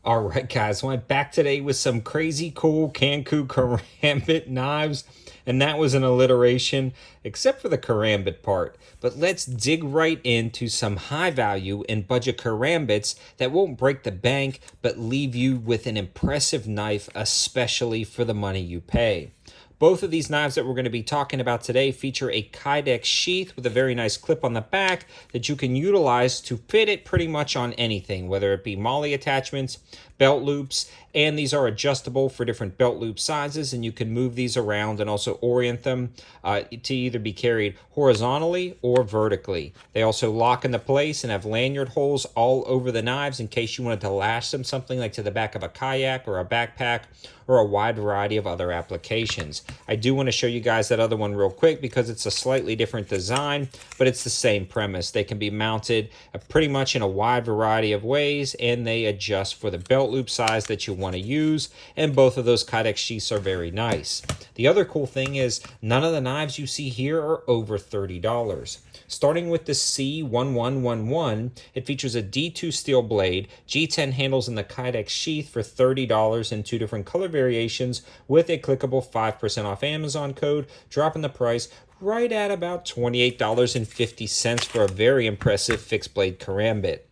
All right, guys, so I'm back today with some crazy cool Ccanku karambit knives, and that was an alliteration, except for the karambit part. But let's dig right into some high value and budget karambits that won't break the bank, but leave you with an impressive knife, especially for the money you pay. Both of these knives that we're going to be talking about today feature a kydex sheath with a very nice clip on the back that you can utilize to fit it pretty much on anything, whether it be MOLLE attachments, belt loops, and these are adjustable for different belt loop sizes, and you can move these around and also orient them to either be carried horizontally or vertically. They also lock into place and have lanyard holes all over the knives in case you wanted to lash them something like to the back of a kayak or a backpack or a wide variety of other applications. I do want to show you guys that other one real quick because it's a slightly different design, but it's the same premise. They can be mounted pretty much in a wide variety of ways, and they adjust for the belt loop size that you want to use, and both of those kydex sheaths are very nice. The other cool thing is none of the knives you see here are over $30. Starting with the C1111, it features a D2 steel blade, G10 handles in the kydex sheath for $30 in 2 different color variations with a clickable 5% off Amazon code, dropping the price right at about $28.50 for a very impressive fixed blade karambit.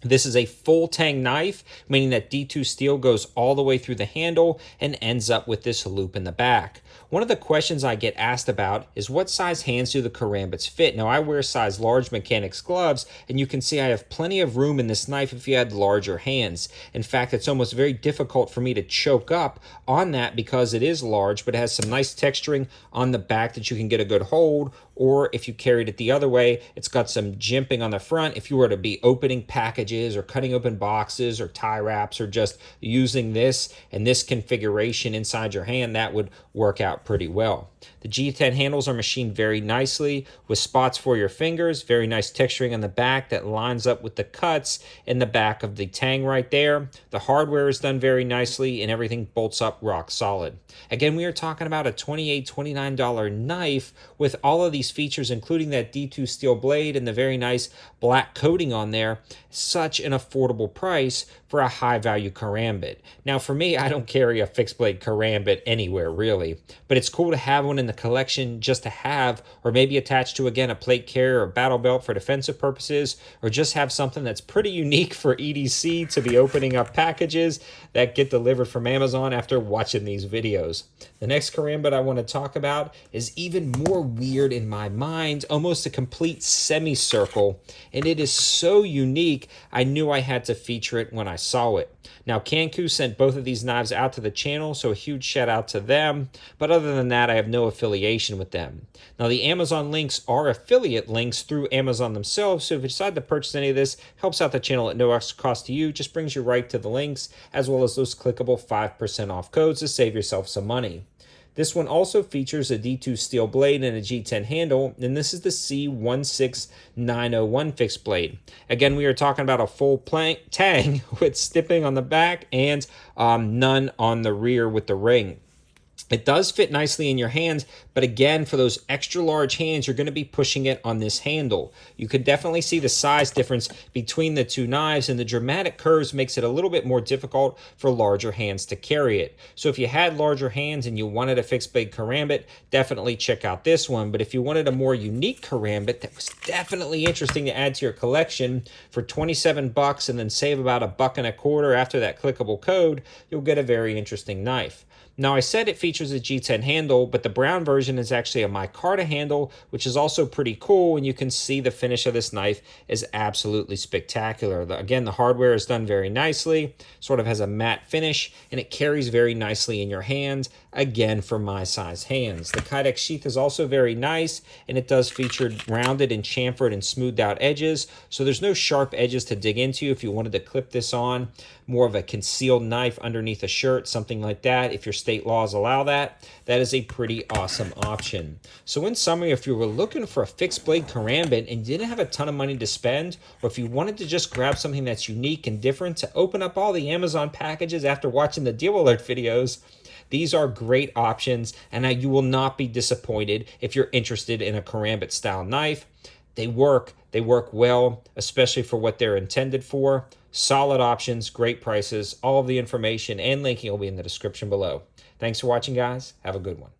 This is a full tang knife, meaning that D2 steel goes all the way through the handle and ends up with this loop in the back. One of the questions I get asked about is what size hands do the karambits fit? Now, I wear size large mechanics gloves, and you can see I have plenty of room in this knife if you had larger hands. In fact, it's almost very difficult for me to choke up on that because it is large, but it has some nice texturing on the back that you can get a good hold, or if you carried it the other way, it's got some jimping on the front. If you were to be opening packages or cutting open boxes or tie wraps or just using this and this configuration inside your hand, that would work out pretty well. The G10 handles are machined very nicely with spots for your fingers, very nice texturing on the back that lines up with the cuts in the back of the tang right there. The hardware is done very nicely and everything bolts up rock solid. Again, we are talking about a $28, $29 knife with all of these features, including that D2 steel blade and the very nice black coating on there. Such an affordable price for a high value karambit. Now for me, I don't carry a fixed blade karambit anywhere really, but it's cool to have one in the collection just to have, or maybe attached to, again, a plate carrier or battle belt for defensive purposes, or just have something that's pretty unique for EDC to be opening up packages that get delivered from Amazon after watching these videos. The next karambit I want to talk about is even more weird in my mind, almost a complete semicircle, and it is so unique I knew I had to feature it when I saw it. Now, Ccanku sent both of these knives out to the channel, so a huge shout out to them, but other than that, I have no affiliation with them. Now, the Amazon links are affiliate links through Amazon themselves, so if you decide to purchase any of this, helps out the channel at no extra cost to you, just brings you right to the links, as well as those clickable 5% off codes to save yourself some money. This one also features a D2 steel blade and a G10 handle, and this is the C16901 fixed blade. Again, we are talking about a full tang with stipping on the back and none on the rear with the ring. It does fit nicely in your hands, but again, for those extra large hands, you're going to be pushing it on this handle. You can definitely see the size difference between the two knives, and the dramatic curves makes it a little bit more difficult for larger hands to carry it. So if you had larger hands and you wanted a fixed blade karambit, definitely check out this one. But if you wanted a more unique karambit that was definitely interesting to add to your collection for 27 bucks and then save about $1.25 after that clickable code, you'll get a very interesting knife. Now, I said it features a G10 handle, but the brown version is actually a micarta handle, which is also pretty cool, and you can see the finish of this knife is absolutely spectacular. Again, the hardware is done very nicely, sort of has a matte finish, and it carries very nicely in your hand, again, for my size hands. The kydex sheath is also very nice, and it does feature rounded and chamfered and smoothed out edges, so there's no sharp edges to dig into if you wanted to clip this on. More of a concealed knife underneath a shirt, something like that. If your state laws allow that, that is a pretty awesome option. So in summary, if you were looking for a fixed blade karambit and you didn't have a ton of money to spend, or if you wanted to just grab something that's unique and different to open up all the Amazon packages after watching the deal alert videos, these are great options, and you will not be disappointed if you're interested in a karambit style knife. They work well, especially for what they're intended for. Solid options, great prices. All of the information and linking will be in the description below. Thanks for watching, guys. Have a good one.